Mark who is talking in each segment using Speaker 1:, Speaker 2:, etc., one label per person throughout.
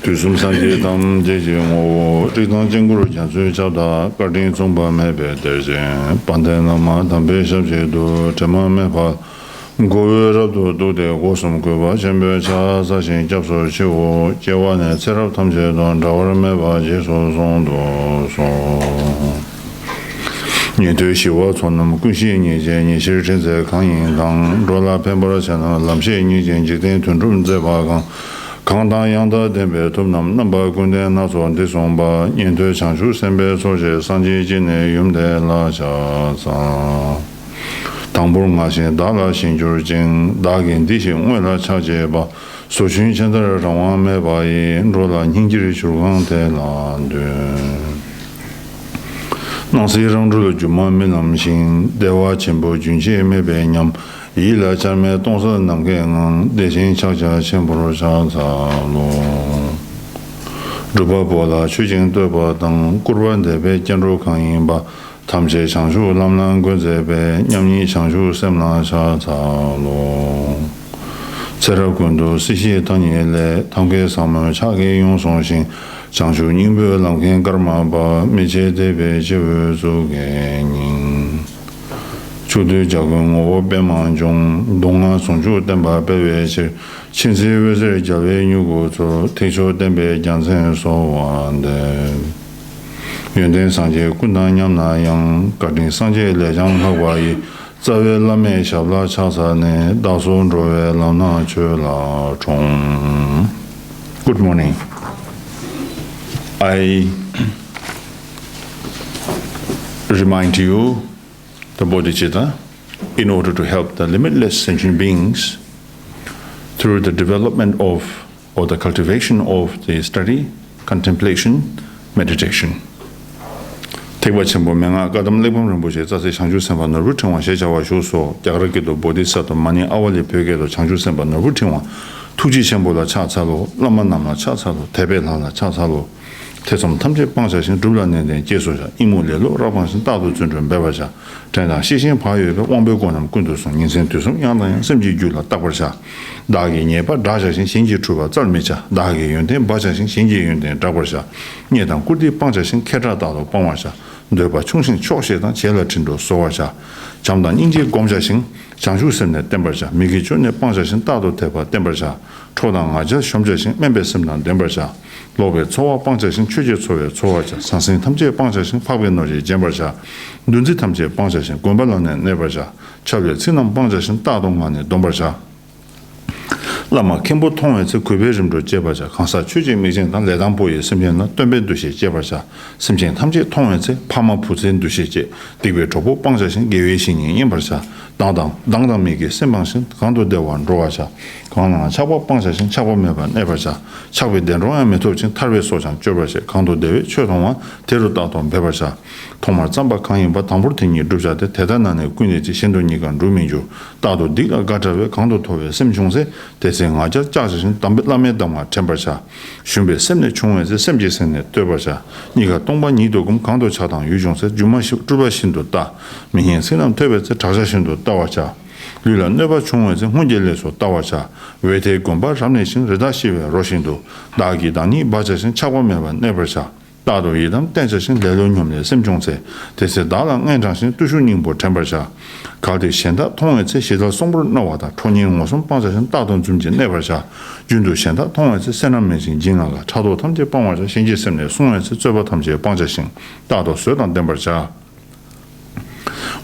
Speaker 1: Tusum Sangye Tam Jeje Mo, Titan Jinguru Jansu Chada, Garden Zumba Mebe Derjen, Pandanama, Tambe Shabjedo, Tema Mepa, Goyo Rabdo Dode, Wosum Kuba, Chamber Cha, Sashin Japso Chivo, Jewane, Serap Tamje, Don Tower Meba, Jeso Zondo, So. 你对西我从那么关系你见你是正在抗议当罗拉偏不了钱呢，那么些你见今天屯主在把抗当阳的那边都那把关键那做的送把面对长寿身边说些上级境内用的拉下上，当不我现打了新就是经打给地形为了调节吧，所寻现在让我们把一罗拉经济的情况在哪的。 那是让这个就慢慢能行，对话全部军械没变样，一来前面都是能给人，内心悄悄全部都上场了。这把波了，最近对吧？等国外这边建筑抗议吧，他们些长寿南南国这边，让你长寿什么上场了。这个工作实现当年来，他们上面查给用上心。 长寿人不能看干嘛吧？没钱这边就做给人。就对这个我别忙中，东岸送出等把别位是，亲戚为这教育如果做，听说等别讲成说完的。原来上节滚蛋娘那样，家庭上节来讲他话伊，这位老妹小拉查查呢，到时候这位老那去了中。Good morning. I remind you, the Bodhisattva, in order to help the limitless sentient beings through the development of, or the cultivation of the study, contemplation, meditation. Tegwa Chenpo Menga Gadam Lebam Rinpoche Tsa Se Changchub Senpa Norbü Trengwa Shechawa Shuso Gyagara Gedo Bodhisattvamaņyāvalī Pyogedo Changchub Senpa Norbü Trengwa Tuji Chenpo La Cha Tsalo, Lama Nam La Cha Tsalo, Tebe La Cha Tsalo 태좀 탐제 방사신 두블란네 제소자 이모레로 라방신 다도 준준 배워자 전다 시신 파유의 왕배권은 군도성 인생 두성 양당 심지주라 딱벌자 나게 녀바 다자신 신지 주가 절매자 나게 연된 바자신 신지 연된 딱벌자 녀당 꾸디 방자신 캐라다도 방와자 너바 총신 초시당 제일 진도 소와자 잠단 인지 공자신 장수선의 땜벌자 미기존의 방자신 다도 대바 땜벌자 초당 아저 점자신 멤버스는 땜벌자 로베 초와 방자신 최제 초에 초와자 상승 탐제 방자신 파괴 노지 잼벌자 눈지 탐제 방자신 권발론의 내벌자 차별 진남 방자신 다동만의 동벌자 라마 캠보 통해서 구배점도 제벌자 강사 취재 미진단 내당보의 심변나斷배도시 제벌자 심진 탐제 통해서 파마 부진 도시제 대외 조보 방자신 계획신이 임벌자 당당미게 sem방신 강도대원 로와자 강나 차보 방자신 차보 매번 내벌자 차베된 로야메 도진 탈외 소장 조벌자 강도대회 최동원 대로다동 배벌자 통말 잠바 강인바 당불팅이 루자데 대단한 군의지 신도니가 루민주 다도 디가 가자베 강도토에 심중세 대생아자 자신 담배라메 담아 템벌자 준비 셈내 총회에서 셈지선에 되벌자 니가 동반 이도금 강도 차당 유종세 주마시 주바신도 따 민현 세남 되베서 자자신도 따와자 류란 네바 총회에서 혼절내서 따와자 외대 공바 잠내신 레다시베 로신도 나기다니 바자신 차고매반 네벌자 다도 이담 댄서신 레로님의 심중세 대세 다랑 엔장신 두슈닝보 템벌자 가디 현다 통해서 시도 송불 나와다 초닝 무슨 방자신 다동 중진 내벌자 준도 현다 통해서 세남면신 진화가 차도 탐제 방화자 신지선의 송에서 저바 탐제 방자신 다도 수단 템벌자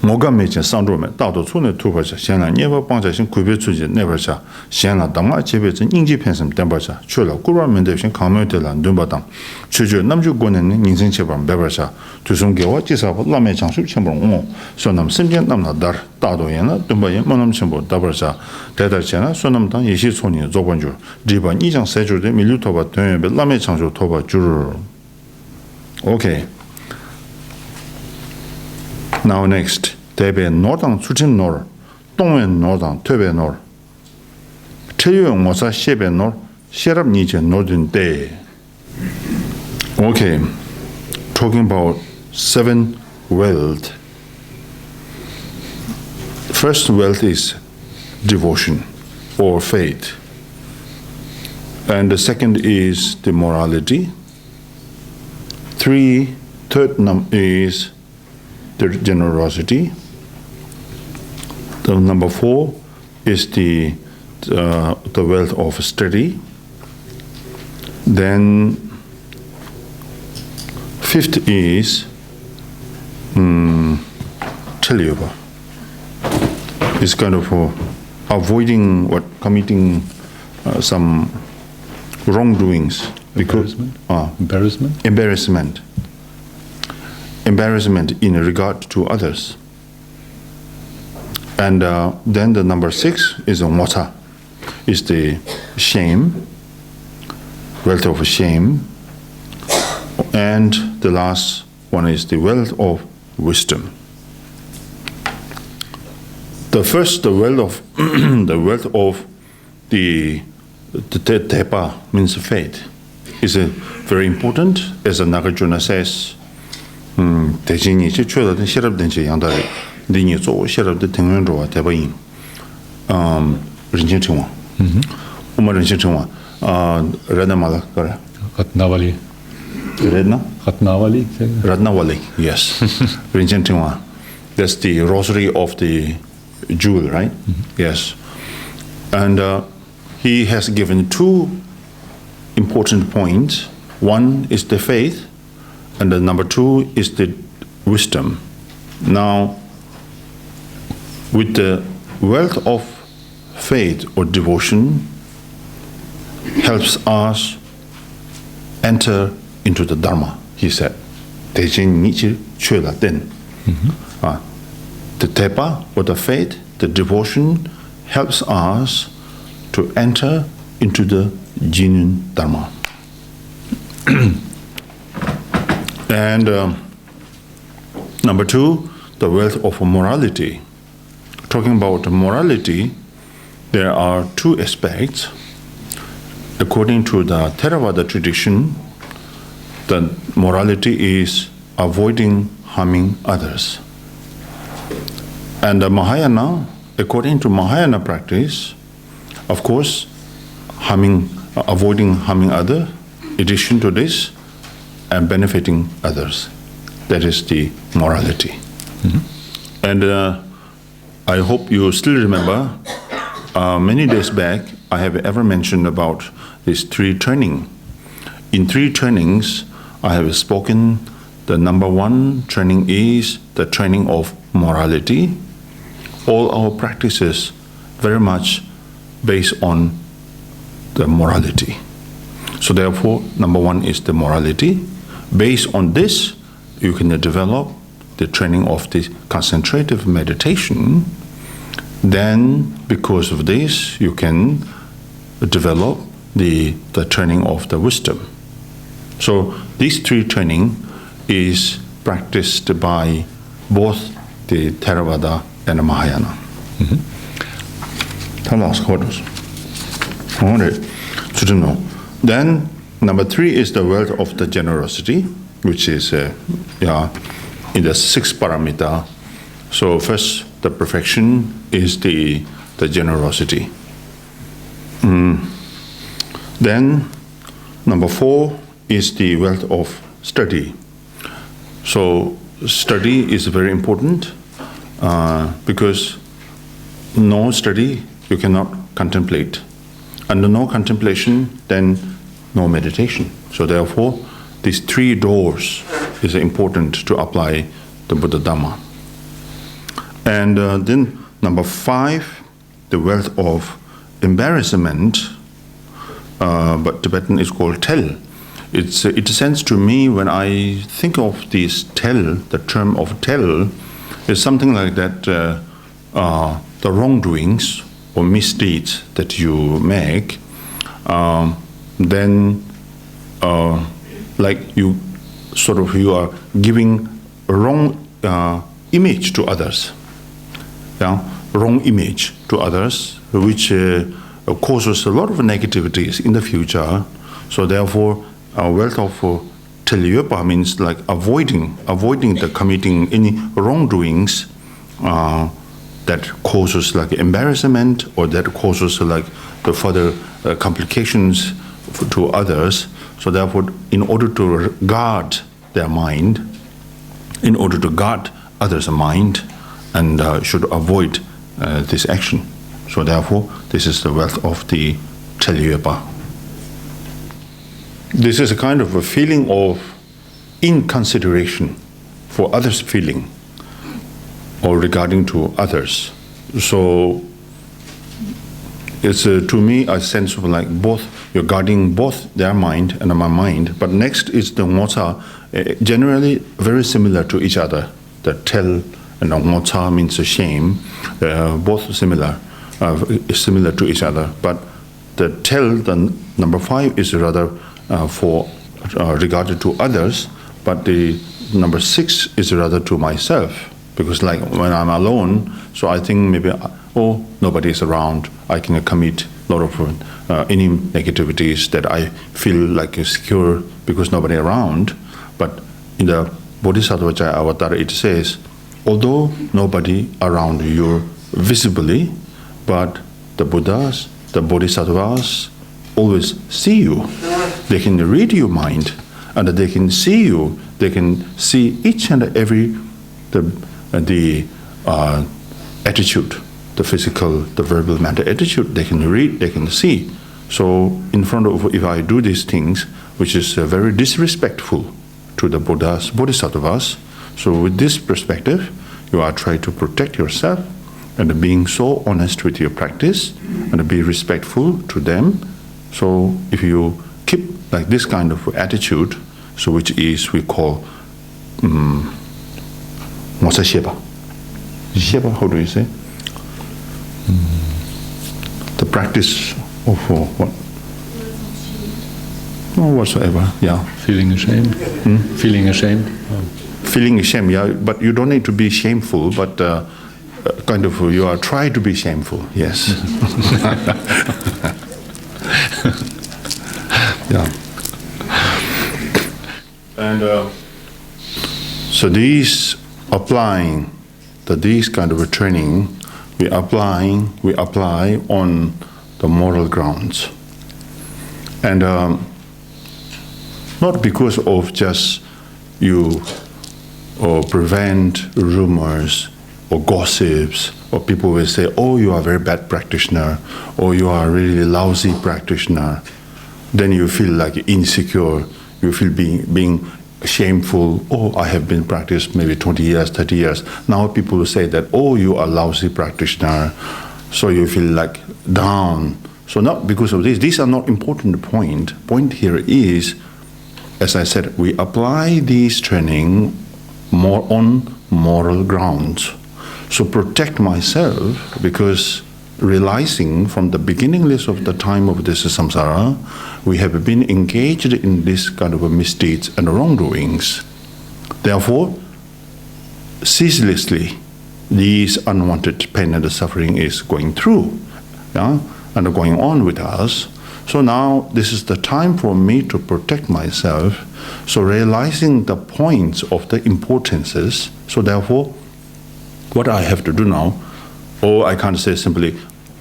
Speaker 1: 뭐가 매진 상조면 다도 손에 투벌자 현란 예바 방자신 구별 추진 내벌자 현란 담아 제베진 인지 편심 템벌자 출로 꾸라면 대신 강면들란 눈바당 추주 남주권에는 인생 제반 배벌자 두송계와 지사부 라메 장수 첨봉 소남 심진 남나다 다도에나 dum바에 모남 첨보 다벌자 대달체나 소남당 예시촌이 조번주 리반 이장 세주의 밀루토바 되면 라메 장수 토바 줄 오케이. Now next, 대배 노당 수진 노, 동엔 노당 퇴배 노, 체유용 모사 시배 노, 시랍 니제 노든 때. Okay, talking about 7 wealth. First wealth is devotion or faith. And the second is the morality. Third is the generosity. The number 4 is the wealth of study. Then 5th is Chelyupa. It's kind of avoiding committing some wrongdoings. Embarrassment in regard to others. And then the number 6 is Mota. Is the shame, wealth of shame. And the last one is the wealth of wisdom. The first, the wealth of the Tepa means faith, is very important. As the Nagarjuna says, Ratnavali, yes. That's the rosary of the jewel, right? Yes. And he has given 2 important points. One is the faith, and the number 2 is the wisdom. Now, with the wealth of faith or devotion, helps us enter into the Dharma, he said. The Tepa, or the faith, the devotion, helps us to enter into the genuine Dharma. And number 2, the wealth of morality. Talking about morality, there are 2 aspects. According to the Theravada tradition, the morality is avoiding harming others. And the Mahayana, according to Mahayana practice, of course, avoiding harming others, in addition to this, and benefiting others. That is the morality. And I hope you still remember, many days back, I have ever mentioned about these 3 training. In 3 trainings, I have spoken, the number 1 training is the training of morality. All our practices very much based on the morality. So therefore, number 1 is the morality. Based on this, you can develop the training of the concentrative meditation. Then, because of this, you can develop the training of the wisdom. So these 3 training is practiced by both the Theravada and the Mahayana. Then number 3 is the wealth of the generosity, which is in the 6th paramita. So first, the perfection is the generosity. Then number 4 is the wealth of study. So study is very important because no study you cannot contemplate. Under no contemplation, then no meditation. So therefore, these 3 doors is important to apply the Buddha Dhamma. And then number 5, the wealth of embarrassment, but Tibetan is called tel. It sense to me when I think of this tel, the term of tel, is something like that the wrongdoings or misdeeds that you make, then like you are giving a wrong image to others. Wrong image to others, which causes a lot of negativities in the future. So therefore, wealth of Chelyupa means like avoiding the committing any wrongdoings that causes like embarrassment, or that causes like the further complications to others. So therefore, in order to guard their mind, in order to guard others' mind, and should avoid this action. So therefore, this is the wealth of the Telyuepa. This is a kind of a feeling of inconsideration for others' feeling or regarding to others. So it's to me a sense of like both, you're guarding both their mind and my mind. But next is the ngotsa, generally very similar to each other. The tel and the ngotsa means a shame, both similar to each other. But the tel, the number 5, is rather for regarded to others, but the number 6 is rather to myself. Because like when I'm alone, so I think maybe, oh, nobody is around, I can commit a lot of any negativities that I feel like secure because nobody around. But in the Bodhisattva Avatar it says, although nobody around you visibly, but the Buddhas, the Bodhisattvas always see you. They can read your mind and they can see you. They can see each and every the attitude, the physical, the verbal, mental attitude. They can read, they can see. So in front of, if I do these things, which is very disrespectful to the Buddhas, Bodhisattvas, so with this perspective, you are trying to protect yourself and being so honest with your practice and be respectful to them. So if you keep like this kind of attitude, so which is we call Mosa Sheba. Sheba, how do you say? The practice of what? Oh, whatsoever, yeah.
Speaker 2: Feeling ashamed. Feeling ashamed.
Speaker 1: Feeling ashamed, yeah. But you don't need to be shameful, but kind of you are trying to be shameful, yes. Yeah. And so these applying, these kind of a training, we apply on the moral grounds. And not because of just you or prevent rumors or gossips, or people will say, oh, you are a very bad practitioner, or you are a really lousy practitioner. Then you feel like insecure, you feel being shameful. Oh, I have been practiced maybe 20 years, 30 years. Now people will say that, oh, you are a lousy practitioner. So you feel like down. So not because of this. These are not important point. Point here is, as I said, we apply these training more on moral grounds. So protect myself, because realizing from the beginningless of the time of this samsara, we have been engaged in this kind of misdeeds and wrongdoings. Therefore, ceaselessly, these unwanted pain and suffering is going through, yeah, and going on with us. So now this is the time for me to protect myself. So realizing the points of the importances. So therefore, what I have to do now, or I can't say simply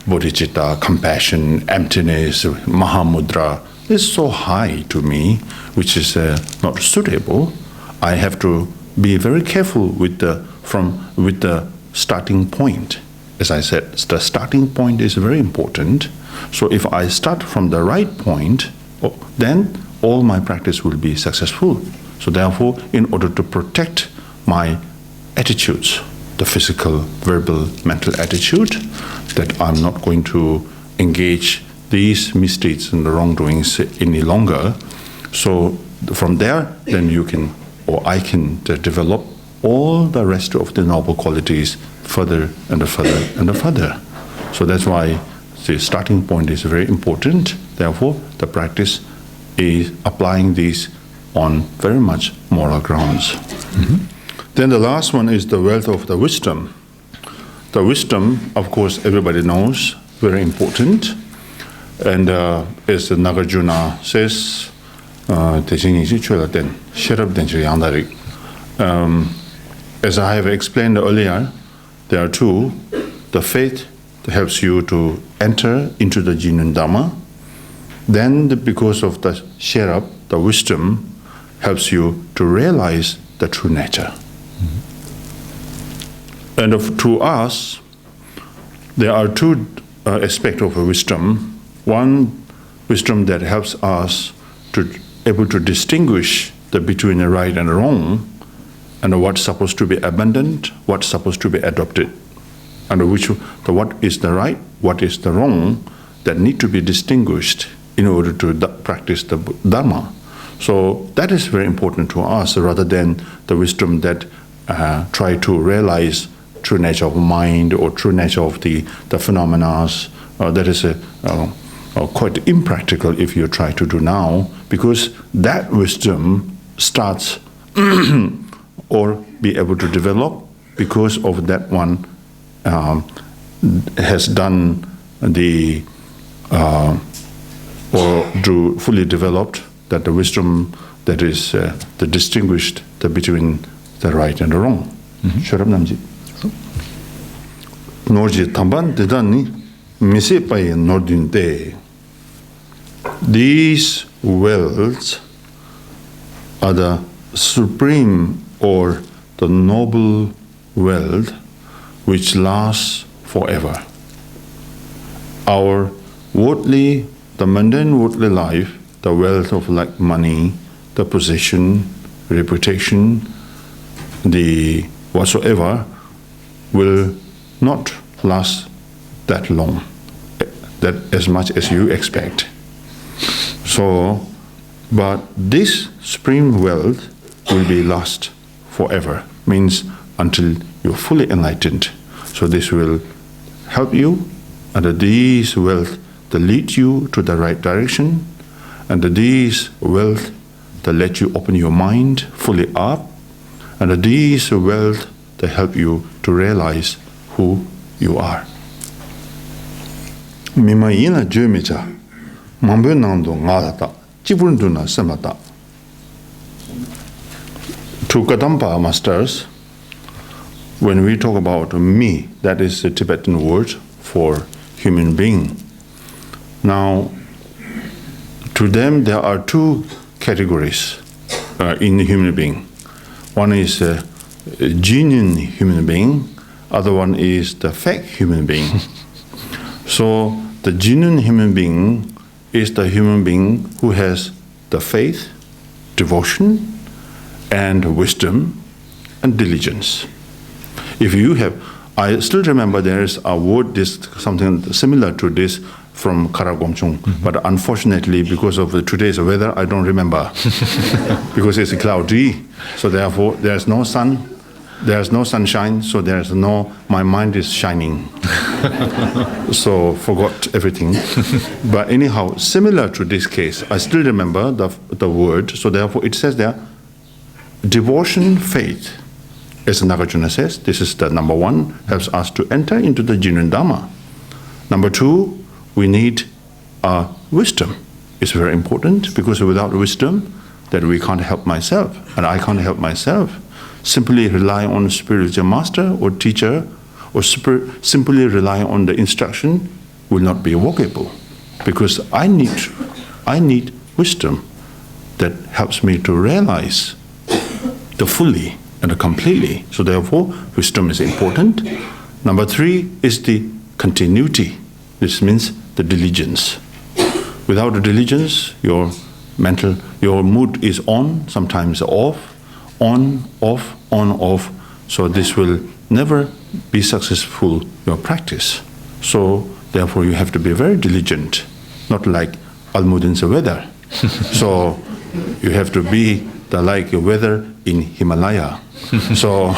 Speaker 1: bodhicitta, compassion, emptiness, mahamudra, is so high to me, which is not suitable. I have to be very careful with the starting point. As I said, the starting point is very important. So if I start from the right point, then all my practice will be successful. So therefore, in order to protect my attitudes, the physical, verbal, mental attitude, that I'm not going to engage these misdeeds and the wrongdoings any longer. So from there, then you can, or I can develop all the rest of the noble qualities further and further and further. So that's why the starting point is very important. Therefore, the practice is applying these on very much moral grounds. Mm-hmm. Then the last one is the wealth of the wisdom. The wisdom, of course, everybody knows, very important. And as the Nagarjuna says, as I have explained earlier, there are two. The faith that helps you to enter into the genuine Dhamma. then because of the share up, the wisdom helps you to realize the true nature. And to us, there are two aspects of wisdom. One, wisdom that helps us to able to distinguish between the right and the wrong, and what's supposed to be abandoned, what's supposed to be adopted, and what is the right, what is the wrong, that need to be distinguished in order to practice the Dharma. So that is very important to us, rather than the wisdom that try to realize true nature of mind or true nature of the phenomena. That is quite impractical if you try to do now, because that wisdom starts or be able to develop because of that one has done the or do fully developed that the wisdom that is the distinguished between the right and the wrong. Shut up, Namji. Norji tamban dedani mise pai nordin de. These wells are the supreme or the noble wealth which lasts forever. Our worldly, the mundane worldly life, the wealth of like money, the possession, reputation, the whatsoever, will not last that long, that as much as you expect. So, but this supreme wealth will be last forever, means until you're fully enlightened. So this will help you, and these wealth that lead you to the right direction, and these wealth that let you open your mind fully up, and these wealth that help you to realize who you are. Mima ina jumicha, mambu nando ngalata, chibunduna samata. To Kadampa masters, when we talk about me, that is the Tibetan word for human being. Now, to them there are two categories in the human being. One is a genuine human being, other one is the fake human being. So the genuine human being is the human being who has the faith, devotion, and wisdom and diligence. If you have, I still remember there is a word, something similar to this from Karagomchung, but unfortunately because of today's weather I don't remember because it's cloudy, so therefore there's no sun, there's no sunshine, so there's no, my mind is shining. So forgot everything. But anyhow, similar to this case, I still remember the word, so therefore it says there, devotion, faith, as Nagarjuna says, this is the number one, helps us to enter into the genuine Dharma. Number two, we need wisdom. It's very important, because without wisdom, that we can't help myself, and I can't help myself. Simply rely on a spiritual master or teacher, or simply rely on the instruction will not be workable, because I need wisdom that helps me to realize the fully and the completely. So therefore, wisdom is important. Number three is the continuity. This means the diligence. Without the diligence, your mood is on, sometimes off, on, off, on, off. So this will never be successful, your practice. So therefore you have to be very diligent, not like Allmuthen's weather. So you have to be like weather in Himalaya. So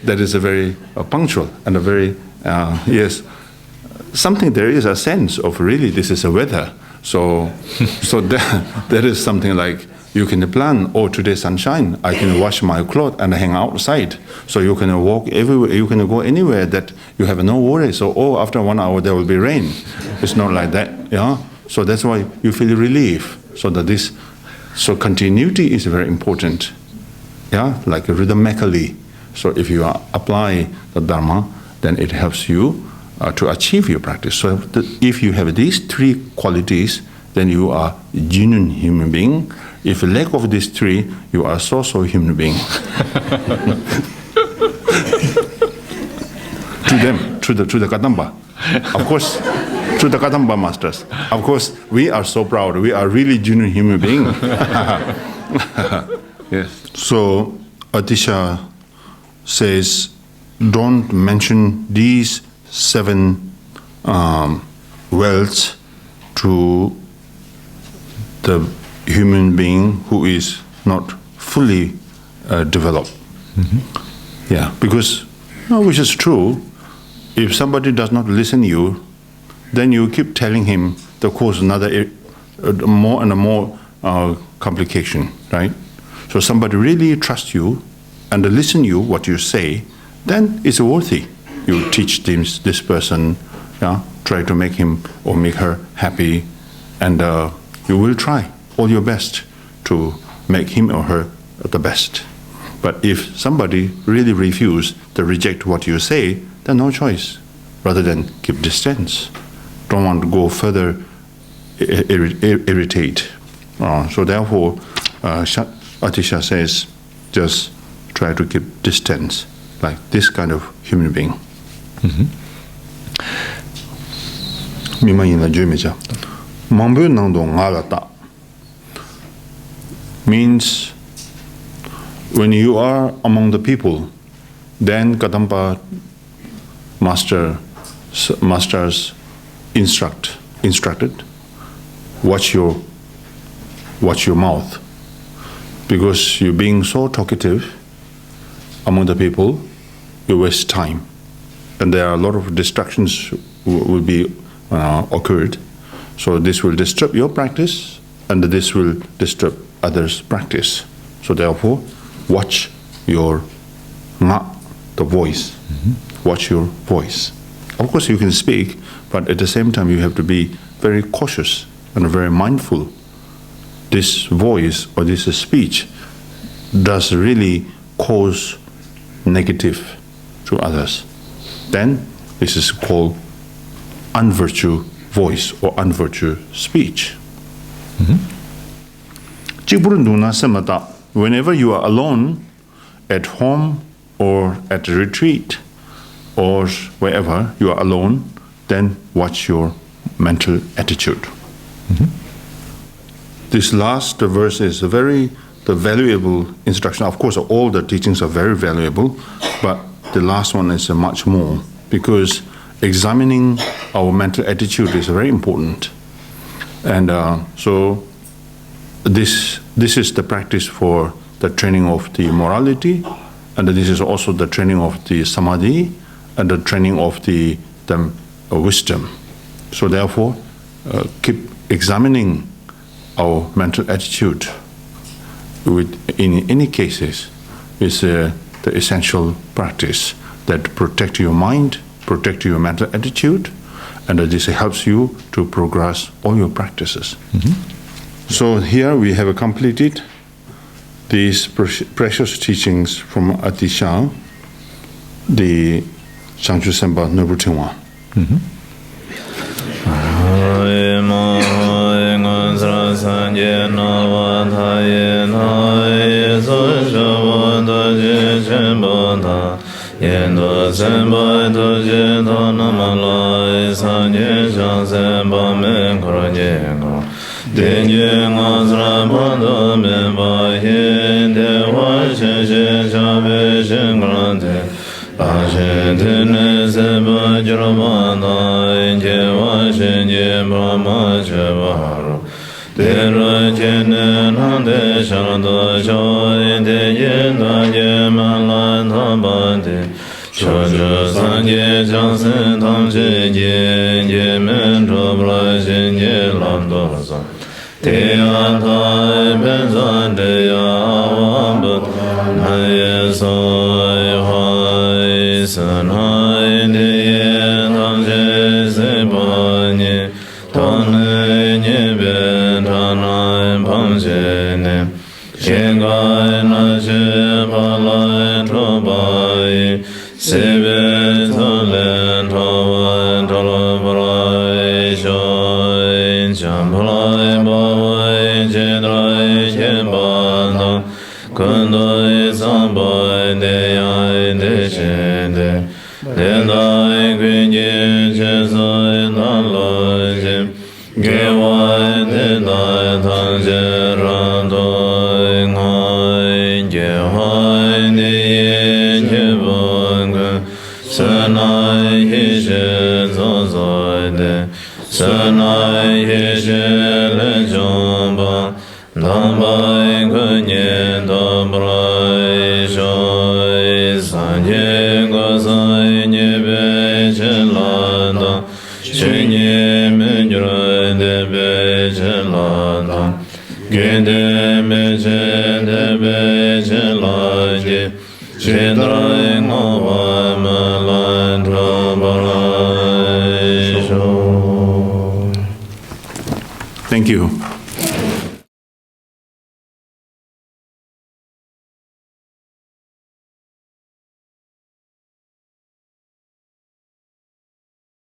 Speaker 1: that is a very punctual and a very, yes, something, there is a sense of really this is a weather. So that is something like you can plan, oh, today's sunshine, I can wash my clothes and hang outside. So you can walk everywhere, you can go anywhere that you have no worry. So, oh, after 1 hour there will be rain. It's not like that, yeah? So that's why you feel relief. So continuity is very important, yeah, like rhythmically. So if you apply the Dharma, then it helps you to achieve your practice. So if you have these three qualities, then you are a genuine human being. If you lack of these three, you are so human being. To them, to the Kadamba. Of course, to the Kadamba masters. Of course, we are so proud. We are really genuine human being. Yes. So Atisha says, don't mention these 7 wealths to the human being who is not fully developed. Yeah, because which is true. If somebody does not listen to you, then you keep telling him to cause another more and more complication, right? So somebody really trusts you and listen you what you say, then it's worthy. You teach this person, try to make him or make her happy, and you will try all your best to make him or her the best. But if somebody really refuses to reject what you say, then no choice, rather than keep distance. Don't want to go further irritate. So therefore, Atisha says, just try to keep distance, like this kind of human being. Means when you are among the people, then Kadampa masters instructed, watch your mouth, because you're being so talkative among the people, you waste time, and there are a lot of distractions will be occurred. So this will disturb your practice, and this will disturb others' practice. So therefore, watch your the voice. Watch your voice. Of course, you can speak, but at the same time, you have to be very cautious and very mindful. This voice or this speech does really cause negative to others. Then this is called unvirtue voice or unvirtue speech. Whenever you are alone, at home or at a retreat, or wherever you are alone, then watch your mental attitude. This last verse is a very valuable instruction. Of course, all the teachings are very valuable, but the last one is much more, because examining our mental attitude is very important. And so this is the practice for the training of the morality, and this is also the training of the samadhi, and the training of the wisdom. So therefore, keep examining our mental attitude in any cases is the essential practice that protect your mind, protect your mental attitude, and this helps you to progress all your practices. So here we have completed these precious teachings from Atisha, the Changchub Sempa Norbü Trengwa. Sebe Talen Tawa Thank you.